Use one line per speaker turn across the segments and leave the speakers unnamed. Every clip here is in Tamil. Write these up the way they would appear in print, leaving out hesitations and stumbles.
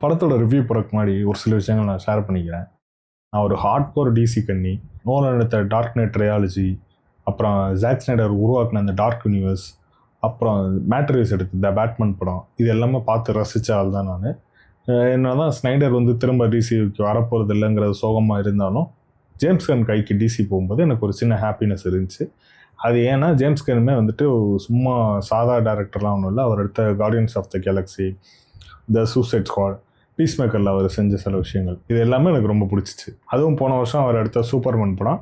படத்தோட ரிவ்யூ போகிறதுக்கு முன்னாடி ஒரு சில விஷயங்கள் நான் ஷேர் பண்ணிக்கிறேன். நான் ஒரு ஹார்ட் கோர் டிசி கன்னி. நோலன் எடுத்த டார்க் நைட் ட்ரையாலஜி, அப்புறம் ஜாக் ஸ்னைடர் உருவாக்கின அந்த டார்க் யூனிவர்ஸ், அப்புறம் மேட்ரிக்ஸ் எடுத்த த பேட்மேன் படம், இது எல்லாமே பார்த்து ரசித்த ஆள் தான் நான். என்னதான் ஸ்னைடர் வந்து திரும்ப டிசிக்கு வரப்போகிறது இல்லைங்கிறது சோகமாக இருந்தாலும், ஜேம்ஸ் கன் கைக்கு டிசி போகும்போது எனக்கு ஒரு சின்ன ஹாப்பினஸ் இருந்துச்சு. அது ஏன்னா ஜேம்ஸ் கன்னுமே வந்துட்டு சும்மா சாதா டேரக்டர்லாம் ஒன்றும் இல்லை. அவர் எடுத்த guardians of the Galaxy, the suicide squad, பீஸ்மேக்கரில் அவர் செஞ்ச சில விஷயங்கள், இது எல்லாமே எனக்கு ரொம்ப பிடிச்சிச்சு. அதுவும் போன வருஷம் அவர் எடுத்த சூப்பர்மேன் படம்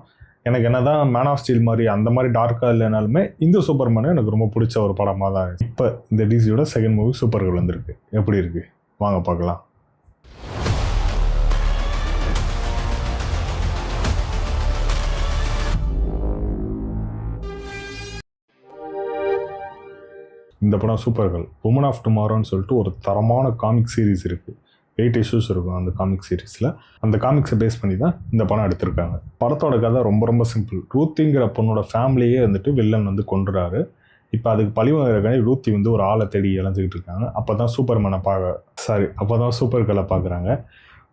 எனக்கு என்னதான் மேன் ஆஃப் ஸ்டீல் மாதிரி அந்த மாதிரி டார்க்காக இல்லைனாலுமே இந்த சூப்பர்மேனு எனக்கு ரொம்ப பிடிச்ச ஒரு படமாக தான் இருந்துச்சு. இப்போ இந்த டிசியோட செகண்ட் மூவி சூப்பர் கேர்ள் வந்திருக்கு. எப்படி இருக்குது வாங்க பார்க்கலாம். இந்த படம் சூப்பர் கேர்ள் உமன் ஆஃப் டுமாரோன்னு சொல்லிட்டு ஒரு தரமான காமிக் சீரீஸ் இருக்குது. 8 இஷ்யூஸ் இருக்கும் அந்த காமிக் சீரீஸில். அந்த காமிக்ஸை பேஸ் பண்ணி தான் இந்த படம் எடுத்திருக்காங்க. படத்தோட கதை ரொம்ப ரொம்ப சிம்பிள். ரூத்திங்கிற பொண்ணோட ஃபேமிலியே வந்துட்டு வில்லன் வந்து கொண்டுறாரு. இப்போ அதுக்கு பழிவாங்கிறக்காண்டி ரூத்தி வந்து ஒரு ஆளை தேடி இழந்துக்கிட்டு இருக்காங்க. அப்போ தான் சூப்பர் கேர்ளை பார்க்குறாங்க.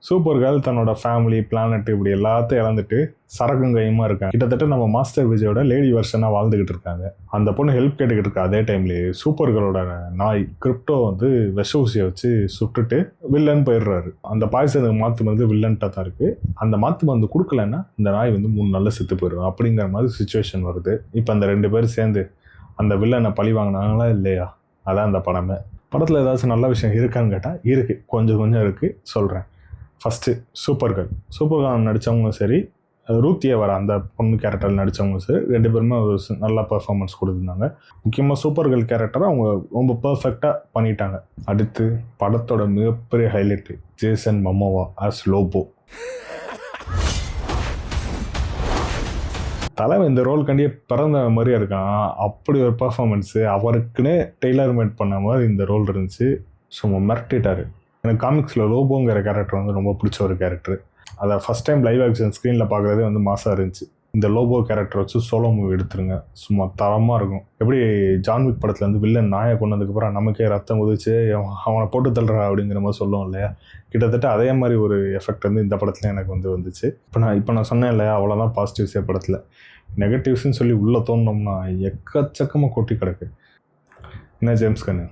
சூப்பர் கேர்ள் தன்னோட ஃபேமிலி, பிளானட் இப்படி எல்லாத்தையும் இழந்துட்டு சரக்கும் கையுமா இருக்காங்க. கிட்டத்தட்ட நம்ம மாஸ்டர் விஜயோட லேடி வெர்ஷனாக வாழ்ந்துக்கிட்டு இருக்காங்க. அந்த பொண்ணு ஹெல்ப் கேட்டுக்கிட்டு இருக்கா. அதே டைம்லேயே சூப்பர் கேர்ளோட நாய் கிரிப்டோ வந்து விஷ ஊசியை வச்சு சுட்டுட்டு வில்லன் போயிடுறாரு. அந்த பாய்சனுக்கு மாற்று மருந்து வில்லன்ட்டாக தான் இருக்குது. அந்த மாற்று மருந்து கொடுக்கலன்னா இந்த நாய் வந்து 3 நாளில் செத்து போயிடும் அப்படிங்கிற மாதிரி சுச்சுவேஷன் வருது. இப்போ அந்த 2 பேரும் சேர்ந்து அந்த வில்லனை பழி வாங்கினாங்களா இல்லையா, அதான் அந்த படமே. படத்தில் ஏதாச்சும் நல்ல விஷயம் இருக்கான்னு கேட்டால் இருக்குது, கொஞ்சம் இருக்குது, சொல்கிறேன். ஃபஸ்ட்டு சூப்பர் கேர்ள் நடித்தவங்களும் சரி, ரூத்தியை வர அந்த பொண்ணு கேரக்டரில் நடித்தவங்களும் சரி, 2 பேருமே ஒரு நல்ல பர்ஃபார்மன்ஸ் கொடுத்துருந்தாங்க. முக்கியமாக சூப்பர் கேர்ள் கேரக்டரை அவங்க ரொம்ப பர்ஃபெக்டாக பண்ணிட்டாங்க. அடுத்து படத்தோட மிகப்பெரிய ஹைலைட்டு ஜேசன் மொமோவா ஆஸ் லோபோ. தலைவன் இந்த ரோல் கண்டியே பிறந்த மாதிரியே இருக்கான். அப்படி ஒரு பர்ஃபார்மன்ஸு, அவருக்குன்னே டெய்லர் மேட் பண்ண மாதிரி இந்த ரோல் இருந்துச்சு. சும்மா மிரட்டிட்டார். எனக்கு காமிக்ஸில் லோபோங்கிற கேரக்டர் வந்து ரொம்ப பிடிச்ச ஒரு கேரக்டர். அதை ஃபஸ்ட் டைம் லைவ் ஆக்ஷன் ஸ்க்ரீனில் பார்க்குறதே வந்து மாசாக இருந்துச்சு. இந்த லோபோ கேரக்டர் வச்சு சோலோ மூவி எடுத்துருங்க, சும்மா தரமாக இருக்கும். எப்படி ஜான்விக் படத்தில் வந்து வில்லன் நாயை கொண்டதுக்கப்புறம் நமக்கே ரத்தம் குதிச்சு அவனை போட்டு தள்ளுறா அப்படிங்கிற மாதிரி சொல்லுவோம் இல்லையா, கிட்டத்தட்ட அதே மாதிரி ஒரு எஃபெக்ட் வந்து இந்த படத்தில் எனக்கு வந்து வந்துச்சு. இப்போ நான் சொன்னேன் இல்லையா, அவ்வளோதான் பாசிட்டிவ்ஸே படத்தில். நெகட்டிவ்ஸ்ன்னு சொல்லி உள்ளே தோணுனோம்னா எக்கச்சக்கமாக கொட்டி கிடக்கு. என்ன James Gunn,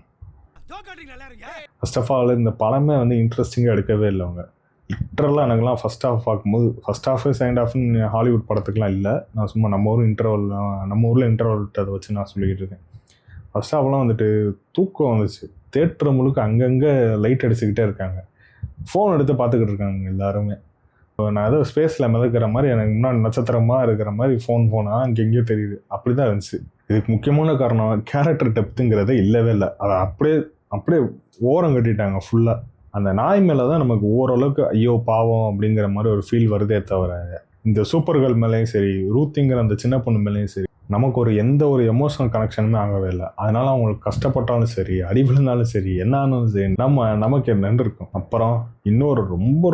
first of all இந்த படமே வந்து இன்ட்ரெஸ்டிங்காக எடுக்கவே இல்லை அவங்க. லிட்ரலாக எனக்குலாம் ஃபஸ்ட் ஹாஃப் பார்க்கும்போது, ஃபஸ்ட் ஹாஃபு செகண்ட் ஹாஃப்னு ஹாலிவுட் படத்துக்குலாம் இல்லை. நான் சும்மா நம்ம ஊரில் இன்டர்வல் அதை வச்சு நான் சொல்லிக்கிட்டு இருக்கேன். ஃபஸ்ட் ஹாஃப்லாம் வந்துட்டு தூக்கம் வந்துச்சு. தேட்டர் முழுக்க அங்கங்கே லைட் அடிச்சுக்கிட்டே இருக்காங்க. ஃபோன் எடுத்து பார்த்துக்கிட்டு இருக்காங்க எல்லாருமே. நான் ஏதோ ஸ்பேஸில் மிதக்கிற மாதிரி, எனக்கு முன்னாடி நட்சத்திரமாக இருக்கிற மாதிரி ஃபோனாக அங்கெங்கேயோ தெரியுது. அப்படி தான் இருந்துச்சு. இதுக்கு முக்கியமான காரணம் கேரக்டர் டெப்த்துங்கிறதே இல்லவே இல்லை. அதை அப்படியே ஓரம் கட்டிட்டாங்க ஃபுல்லாக. அந்த நாய் மேலே தான் நமக்கு ஓரளவுக்கு ஐயோ பாவம் அப்படிங்கிற மாதிரி ஒரு ஃபீல் வருதே தவிர, இந்த சூப்பர் கேர்ள் மேலேயும் சரி, ரூத்திங்கிற அந்த சின்ன பொண்ணு மேலேயும் சரி, நமக்கு எந்த ஒரு எமோஷனல் கனெக்ஷனுமே ஆகவே இல்லை. அதனால அவங்களுக்கு கஷ்டப்பட்டாலும் சரி, அடி விழுந்தாலும் சரி, என்ன ஆனாலும் சரி, நமக்கு என்னன்னு இருக்கும். அப்புறம் இன்னொரு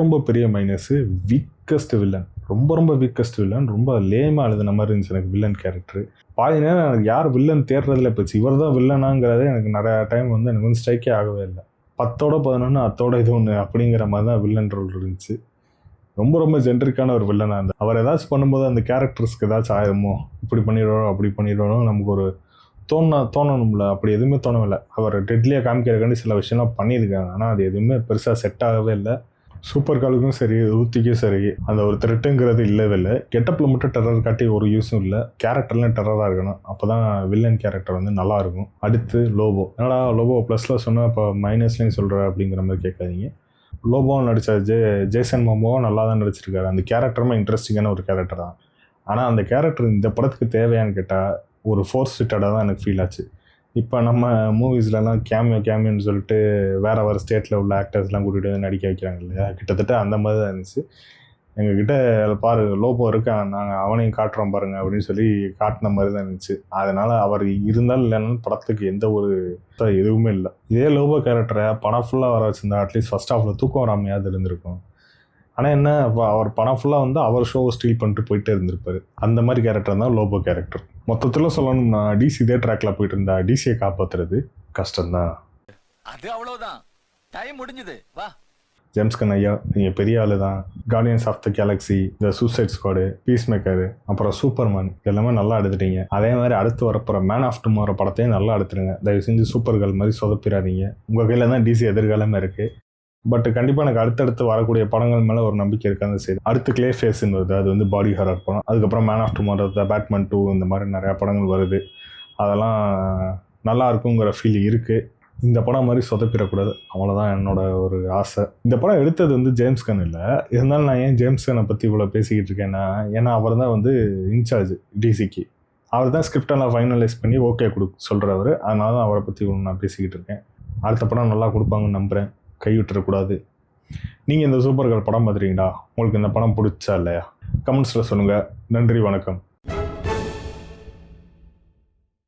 ரொம்ப பெரிய மைனஸு, வீக்கஸ்ட் வில்லன். ரொம்ப வீக்கஸ்ட் வில்லன். ரொம்ப லேமாக எழுதுன மாதிரி இருந்துச்சு எனக்கு வில்லன் கேரக்டர். பாதி நேரம் எனக்கு யார் வில்லன் தேடுறதுல போச்சு. இவர் தான் வில்லனாங்கிறதே எனக்கு நிறையா டைம் வந்து எனக்கு வந்து ஸ்ட்ரைக்கே ஆகவே இல்லை. 10ஓட 11 அத்தோட இது ஒன்று அப்படிங்கிற மாதிரி தான் வில்லன் ரோல் இருந்துச்சு. ரொம்ப ஜென்ரிக்கான ஒரு வில்லனாக இருந்தார். அவர் ஏதாச்சும் பண்ணும்போது அந்த கேரக்டர்ஸ்க்கு ஏதாச்சும் ஆயிருமோ, இப்படி பண்ணிடுறோம் அப்படி பண்ணிடுறோம் நமக்கு ஒரு தோணணும்ல. அப்படி எதுவுமே தோணவில்லை. அவர் டெட்லியாக காமிக்கிறக்காண்டி சில விஷயம்லாம் பண்ணியிருக்காங்க. ஆனால் அது எதுவுமே பெருசாக செட் ஆகவே இல்லை. சூப்பர் கேர்ளுக்கும் சரி, ரூத்திக்கும் சரி, அந்த ஒரு த்ரெட்டுங்கிறது இல்லவே இல்லை. கெட்டப்பில் மட்டும் டெரர் காட்டி ஒரு யூஸும் இல்லை. கேரக்டர்லாம் டெரராக இருக்கணும், அப்போ தான் வில்லன் கேரக்டர் வந்து நல்லாயிருக்கும். அடுத்து லோபோ. என்னடா லோபோ ப்ளஸில் சொன்னால் இப்போ மைனஸ்லேயும் சொல்கிற அப்படிங்கிற மாதிரி கேட்காதீங்க. லோபோவும் நடித்த ஜேசன் மோமோவும் நல்லா தான் நடிச்சிருக்காரு. அந்த கேரக்டருமே இன்ட்ரெஸ்டிங்கான ஒரு கேரக்டர் தான். ஆனால் அந்த கேரக்டர் இந்த படத்துக்கு தேவையான்னு கேட்டால் ஒரு ஃபோர்ஸ் ஃபிட்டடாக தான் எனக்கு ஃபீல் ஆச்சு. இப்போ நம்ம மூவிஸ்லலாம் கேமியோன்னு சொல்லிட்டு வேறு ஸ்டேட்டில் உள்ள ஆக்டர்ஸ்லாம் கூட்டிகிட்டு வந்து நடிக்க வைக்கிறாங்க இல்லையா, கிட்டத்தட்ட அந்த மாதிரி தான் இருந்துச்சு. எங்ககிட்ட பாரு லோபோ இருக்கான், நாங்கள் அவனையும் காட்டுறோம் பாருங்கள் அப்படின்னு சொல்லி காட்டின மாதிரி தான் இருந்துச்சு. அதனால் அவர் இருந்தாலும் இல்லைன்னு படத்துக்கு எந்த ஒரு எதுவுமே இல்லை. இதே லோபோ கேரக்டரை படம் ஃபுல்லாக வர வச்சுருந்தா அட்லீஸ்ட் ஃபஸ்ட் ஹாஃபில் தூக்கம் வராமையாவது இருந்திருக்கும். ஆனால் என்ன, அவர் படம் ஃபுல்லாக வந்து அவர் ஷோவை ஸ்டீல் பண்ணிட்டு போயிட்டே இருந்திருப்பார். அந்த மாதிரி கேரக்டர் தான் லோபோ கேரக்டர். மொத்தத்தில் சொல்லணும்னா டிசி இதே ட்ராக்ல போயிட்டு இருந்தா டிசியை காப்பாற்றுறது கஷ்டம்தான்.
அது அவ்வளவுதான், டைம் முடிஞ்சது, வா.
ஜேம்ஸ் கன் ஐயா நீங்கள் பெரிய ஆளு தான். Guardians of the Galaxy, the Suicide Squad, Peacemaker, அப்புறம் சூப்பர்மேன் எல்லாமே நல்லா எடுத்துட்டீங்க. அதே மாதிரி அடுத்து வரப்போகிற மேன் ஆஃப் டுமாரோ படத்தையும் நல்லா எடுத்துருங்க. தயவு செஞ்சு சூப்பர் கேர்ள் மாதிரி சொதப்பிடாதீங்க. உங்கள் கையில் தான் டிசி எதிர்காலமே இருக்குது. பட் கண்டிப்பாக எனக்கு அடுத்தடுத்து வரக்கூடிய படங்கள் மேலே ஒரு நம்பிக்கை இருக்காது செய்யுது. அடுத்து கிளே ஃபேஸ்ன்னு வருது, அது வந்து பாடி ஹாரர் படம். அதுக்கப்புறம் Man of Tomorrow, the Batman 2 இந்த மாதிரி நிறையா படங்கள் வருது. அதெல்லாம் நல்லா இருக்குங்கிற ஃபீல் இருக்குது. இந்த படம் மாதிரி சொதப்பிடக்கூடாது, அவ்வளோதான் என்னோட ஒரு ஆசை. இந்த படம் எடுத்தது வந்து ஜேம்ஸ் கன் இல்லை. இருந்தாலும் நான் ஏன் ஜேம்ஸ் கனை பற்றி இவ்வளோ பேசிக்கிட்டு இருக்கேன்னா, ஏன்னா அவர் தான் வந்து இன்சார்ஜ் டிசிக்கு. அவர் தான் ஸ்கிரிப்டெல்லாம் ஃபைனலைஸ் பண்ணி ஓகே சொல்கிறவர். அதனால தான் அவரை பற்றி இவ்வளோ நான் பேசிக்கிட்டு இருக்கேன். அடுத்த படம் நல்லா கொடுப்பாங்கன்னு நம்புகிறேன். கைவிட்டுறக்கூடாது. நீங்கள் இந்த சூப்பர் கேர்ள் படம் பார்த்துறீங்களா? உங்களுக்கு இந்த படம் பிடிச்சா இல்லையா? கமெண்ட்ஸில் சொல்லுங்கள். நன்றி, வணக்கம்.